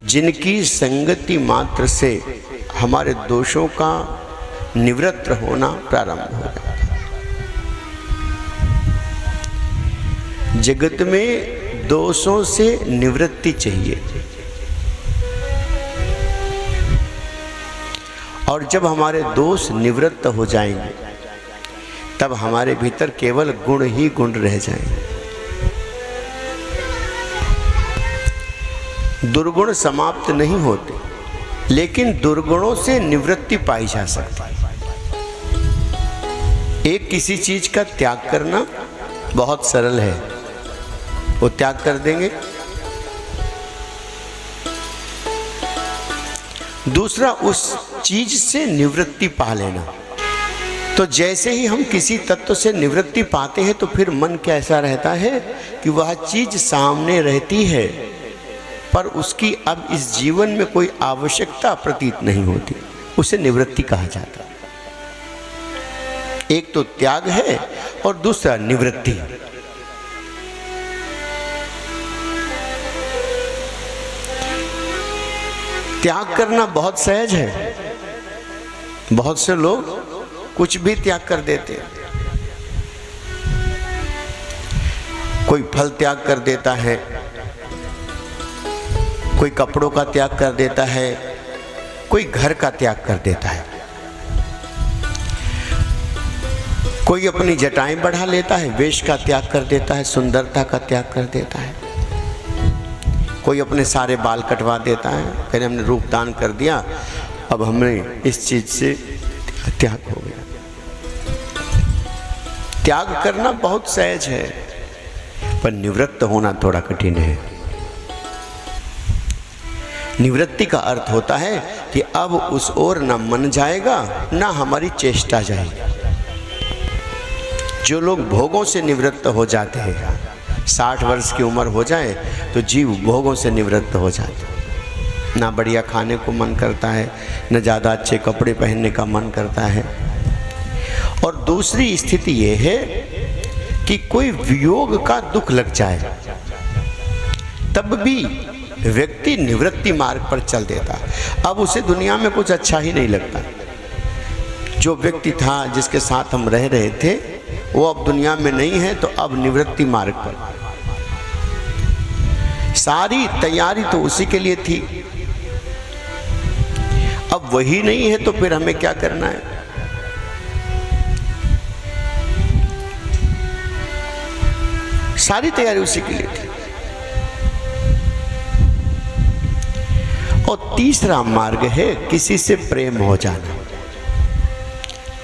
जिनकी संगति मात्र से हमारे दोषों का निवृत्त होना प्रारंभ हो जाता है। जगत में दोषों से निवृत्ति चाहिए, और जब हमारे दोष निवृत्त हो जाएंगे तब हमारे भीतर केवल गुण ही गुण रह जाएंगे। दुर्गुण समाप्त नहीं होते, लेकिन दुर्गुणों से निवृत्ति पाई जा सकती है। एक किसी चीज का त्याग करना बहुत सरल है, वो त्याग कर देंगे। दूसरा, उस चीज से निवृत्ति पा लेना। तो जैसे ही हम किसी तत्व से निवृत्ति पाते हैं तो फिर मन कैसा रहता है कि वह चीज सामने रहती है, पर उसकी अब इस जीवन में कोई आवश्यकता प्रतीत नहीं होती। उसे निवृत्ति कहा जाता है। एक तो त्याग है और दूसरा निवृत्ति। त्याग करना बहुत सहज है। बहुत से लोग कुछ भी त्याग कर देते हैं। कोई फल त्याग कर देता है, कोई कपड़ों का त्याग कर देता है, कोई घर का त्याग कर देता है, कोई अपनी जटाएं बढ़ा लेता है, वेश का त्याग कर देता है, सुंदरता का त्याग कर देता है, कोई अपने सारे बाल कटवा देता है, कहने हमने रूप दान कर दिया, अब हमें इस चीज से त्याग हो गया। त्याग करना बहुत सहज है, पर निवृत्त होना थोड़ा कठिन है। निवृत्ति का अर्थ होता है कि अब उस ओर न मन जाएगा न हमारी चेष्टा जाएगी। जो लोग भोगों से निवृत्त हो जाते हैं, 60 वर्ष की उम्र हो जाए तो जीव भोगों से निवृत्त हो जाता है। ना बढ़िया खाने को मन करता है, न ज़्यादा अच्छे कपड़े पहनने का मन करता है। और दूसरी स्थिति ये है कि कोई वियोग का दुख लग जाए, तब भी व्यक्ति निवृत्ति मार्ग पर चल देता है। अब उसे दुनिया में कुछ अच्छा ही नहीं लगता। जो व्यक्ति था, जिसके साथ हम रह रहे थे, वो अब दुनिया में नहीं है, तो अब निवृत्ति मार्ग पर। सारी तैयारी तो उसी के लिए थी, अब वही नहीं है तो फिर हमें क्या करना है। सारी तैयारी उसी के लिए थी। और तीसरा मार्ग है किसी से प्रेम हो जाना।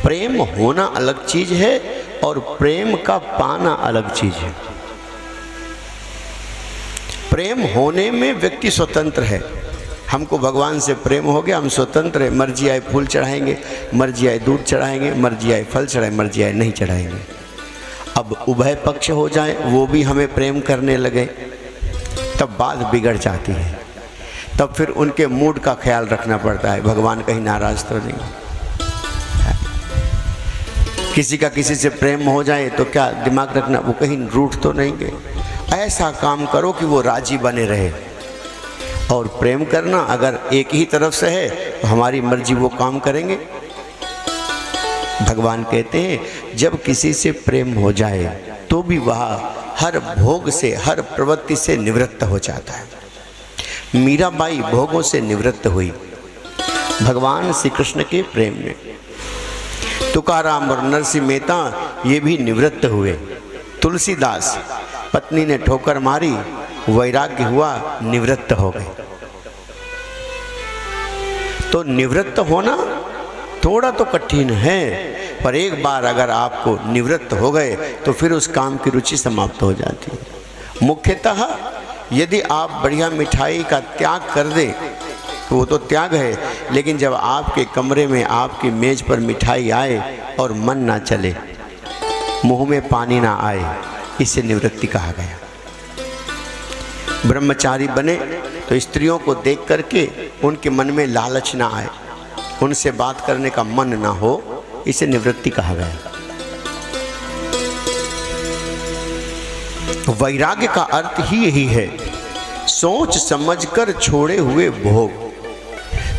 प्रेम होना अलग चीज है और प्रेम का पाना अलग चीज है। प्रेम होने में व्यक्ति स्वतंत्र है। हमको भगवान से प्रेम हो गया, हम स्वतंत्र है, मर्जी आए फूल चढ़ाएंगे, मर्जी आए दूध चढ़ाएंगे, मर्जी आए फल चढ़ाए, मर्जी आए नहीं चढ़ाएंगे। अब उभय पक्ष हो जाए, वो भी हमें प्रेम करने लगे, तब बात बिगड़ जाती है। तब फिर उनके मूड का ख्याल रखना पड़ता है, भगवान कहीं नाराज तो नहीं। किसी का किसी से प्रेम हो जाए तो क्या दिमाग रखना, वो कहीं रूठ तो नहीं गए। ऐसा काम करो कि वो राजी बने रहे। और प्रेम करना अगर एक ही तरफ से है तो हमारी मर्जी वो काम करेंगे। भगवान कहते हैं जब किसी से प्रेम हो जाए तो भी वह हर भोग से, हर प्रवृत्ति से निवृत्त हो जाता है। मीराबाई भोगों से निवृत्त हुई भगवान श्री कृष्ण के प्रेम में। तुकाराम और नरसिंह मेहता ये भी निवृत्त हुए। तुलसीदास, पत्नी ने ठोकर मारी, वैराग्य हुआ, निवृत्त हो गए। तो निवृत्त होना थोड़ा तो कठिन है, पर एक बार अगर आपको निवृत्त हो गए तो फिर उस काम की रुचि समाप्त हो जाती है। मुख्यतः यदि आप बढ़िया मिठाई का त्याग कर दें तो वो तो त्याग है, लेकिन जब आपके कमरे में आपकी मेज पर मिठाई आए और मन ना चले, मुंह में पानी ना आए, इसे निवृत्ति कहा गया। ब्रह्मचारी बने तो स्त्रियों को देख करके उनके मन में लालच ना आए, उनसे बात करने का मन ना हो, इसे निवृत्ति कहा गया। वैराग्य का अर्थ ही यही है सोच समझकर छोड़े हुए भोग,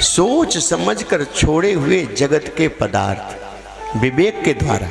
सोच समझकर छोड़े हुए जगत के पदार्थ विवेक के द्वारा,